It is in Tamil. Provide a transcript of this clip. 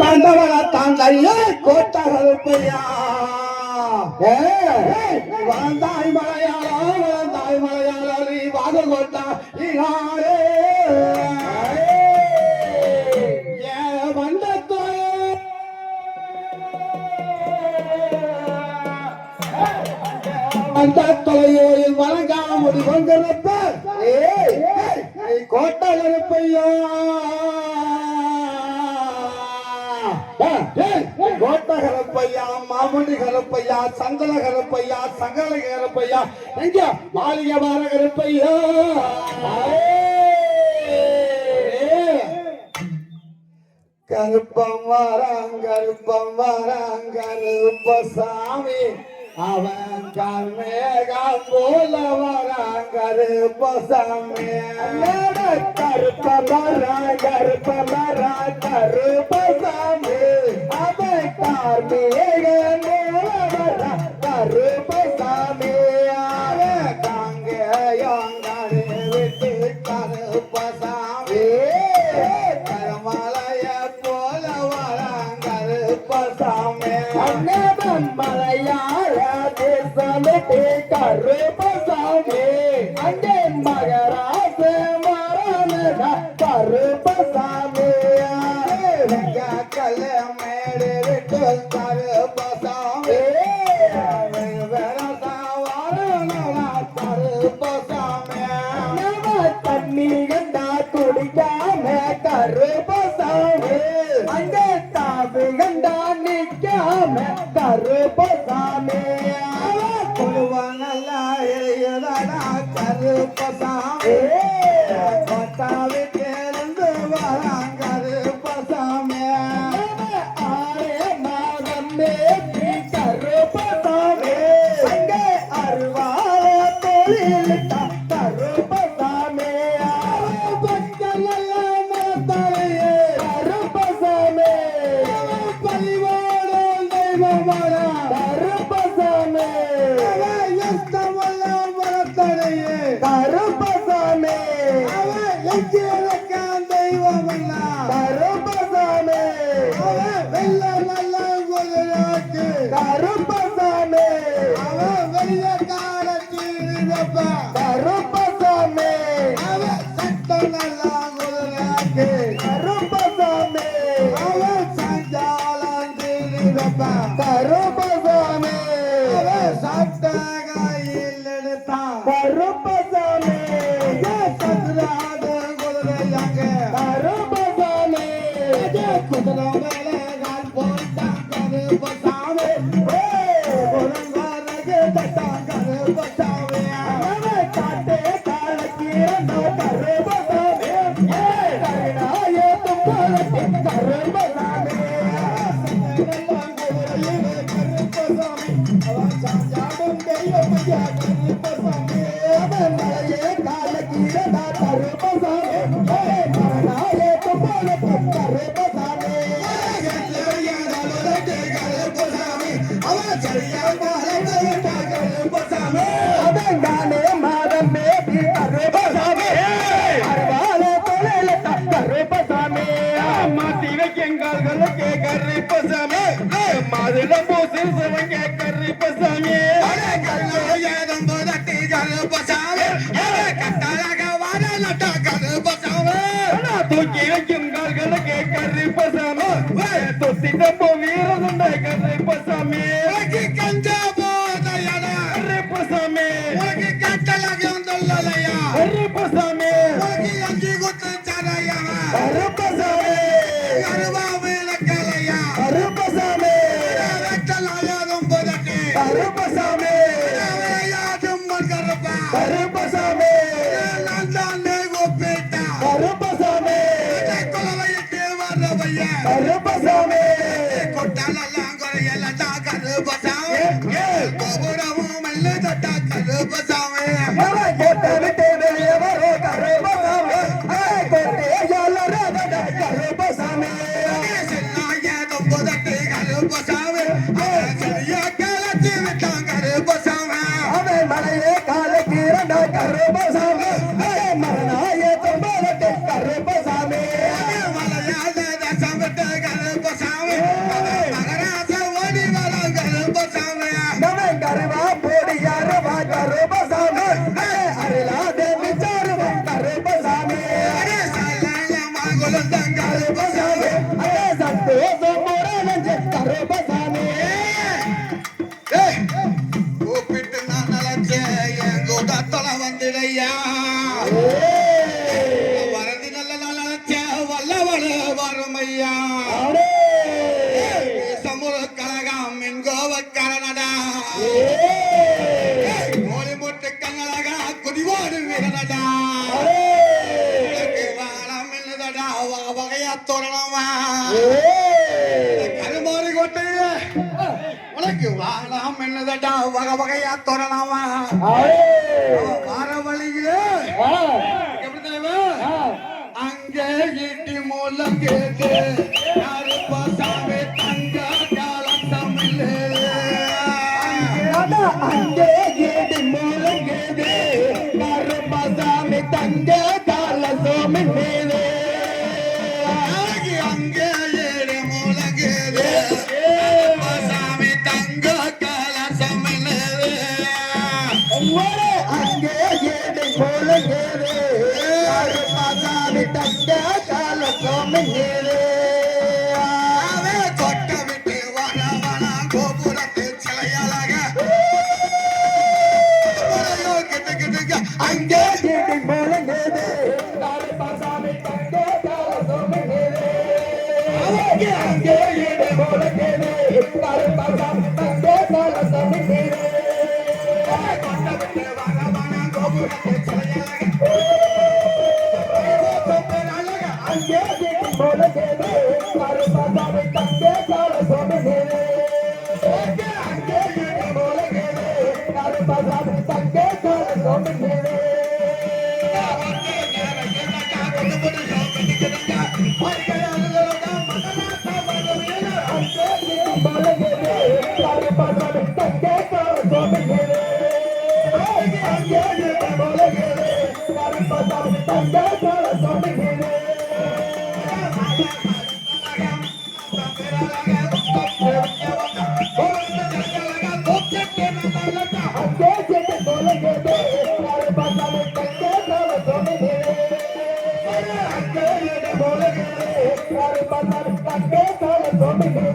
தாண்டையே கோட்டகருப்பையா வளர்ந்தாய் மலையாள நீ வாத கோட்டா இகாரே அந்த தொலையோயில் வழங்காம முடி கொண்டிருப்ப கோட்டகருப்பையா கோட்டகரப்பையா மாமுடி கருப்பையா சந்தல கருப்பையா சங்கல கருப்பையா எங்க மாளிகமான கருப்பையா கருப்பம் வராங்க கருப்பசாமி அவன் கர்மேகம் போல வராங்க கருப்பசாமி கருப்பசாமி அவன் கர்மேகம் போல கருப்பசாமி அவன் காங்கேயங்காடு விட்டு கருப்பசாமி கருமலைய போல வராங்க கருப்பசாமி மலையாள தேசமிட்டு கருப்பசாமி அங்கே மகராச மரண கருப்பசாமி கல்ல மேடு விட்டு கருப்பசாமி கருப்பசாமி தண்ணி கண்டா குடிக்காம கருப்பசாமி அங்கே தாவு கண்டா நிக்காம கருப்பசாமி குழுவனல்லா எழுதடா கருப்பசாமி கொட்டாவி கேருந்து வராங்க கருப்பசாமி ஆரே மாதம் மேபி கருப்பசாமி அங்கே அருவார தொழிலிட்டா கருப்பசாமி பக்தனெல்லாம் மரத்தலையே கருப்பசாமி பரிவார தெய்வமான கருப்பசாமி எஸ்தமெல்லாம் மரத்தலையே கருப்பசாமி எங்கிருக்கான் தெய்வமல்ல கருப்பசாமி வெள்ள நல்ல குதிராக்கு கருப்பசாமி வெள்ள காலத்தில் கருப்பசாமி சட்டம் நல்ல குதிராக்கு கருப்பசாமி சஞ்சாலம் கருப்பசாமி சட்டகையில் எடுத்தான் கருப்பசாமி சதுராத குதிரையாக கருப்பசாமி குதிரை மேல கால் போட்டான் கருப்பசாமி குரங்காரகு தட்டான் கருப்பசாமி காட்டே காலக்கீரன் கருப்பசாமி கருணாய தும்பலத்தி கருப்பசாமி கருப்பசாமி அவன் சாஞ்சாடும் தெய்வமையா கருப்பசாமி அவன் மலையே காலக்கீரன் கருப்பசாமி மரணாய தும்பலத்தி கருப்பசாமி கருப்பசாமி அவன் சரியா கருப்பசாமி அவன் தானே மாதம் மேபி கருப்பசாமி அருவால தொழில கருப்பசாமி மாத்தி வைக்கங்கால்களுக்கு கருப்பசாமி மாதிடம் பூசி சிவங்க கருப்பசாமி ஏதம் போதட்டி கருப்பசாமி கட்டாளாக வாழ கருப்பசாமி தூக்கி வைக்கும் கால்களுக்கு கருப்பசாமி தொத்திட்ட வீரதுண்ட கருப்பசாமி கஞ்சா போதையட கருப்பசாமி கட்டளாக வந்துள்ளலையா கருப்பசாமி அஞ்சு குத்து சரையா கருப்பசாமி கருவாவில கலையா கருப்பசாமி வெட்டலாயாதும் போதட்டி கருப்பசாமி கருப்பா கருப்பசாமி நந்தானே கோப்பேட்டா கருப்பசாமி கொலவையிட்டு வரவைய கருப்பசாமி கொட்டாலெல்லாம் குறையலா கருப்பசாமி கோபுரமும் மெல்ல தொட்டா கருப்பசாமி கோட்டை விட்டு வெளியே வர கருப்பசாமி கருப்பசாமி கருப்பசாமி சரியா காலத்தி விட்டான் கருப்பசாமி அவன் மலையே காலக்கு இரண்டா கருப்பசாமி மரணாய தொம்பலத்தை கருப்பசாமி மலையாத தசம் விட்டு கருப்பசாமி கருப்பசாமி கூப்பிட்டு நான் நினைச்சேன் என் கூட்டத்தொல வந்துடையா வரது நல்ல நாள் நினைச்சேன் வல்லவன வறுமையா சமூக கழகம் மின் கோவக்காரனடா கோழி முட்டு கண்ணழகா குதிவாடு வீரனடா வாழம் இல்லதடா வகையா தோரணமா கருமாறி கோட்டைய உனக்கு வாழாம் என்னதடா வகை வகையா தோரணமா வார வழியிலே எப்படி தெரியுமா அங்கே ஈட்டி மூலம் கேட்டு சாமி தங்க காலம் தமிழ் அங்கே ஈட்டி மூலம் கேது கருப்பசாமி தங்க கால சோமி மீது அங்கே ஏழு மூலகேது சாமி தங்க காலம் தமிழ் அங்கே ஈட்டி மூலம் கேது கருப்பசாமி தங்க கால சோமி மீது தொட்ட விட்டு வரவன கோபுரத்து சிலையழக கிட்ட கிட்ட அங்கே ஈட்டி மூலம் கேது கருப்பசாமி தங்க கால சோமி மீது அங்கே ஈட்டி மூலம் கேது கருப்பசாமி தங்க கால சோமி மீது தொட்ட விட்டு வரவன கோபுரத்து சிலையழக அங்கே ஈட்டி மூலம் கேது கருப்பசாமி தங்க கால சோமி மீது அங்கே ஈட்டி மூலம் கேது கருப்பசாமி தங்க கால சோமி மீது Thank you.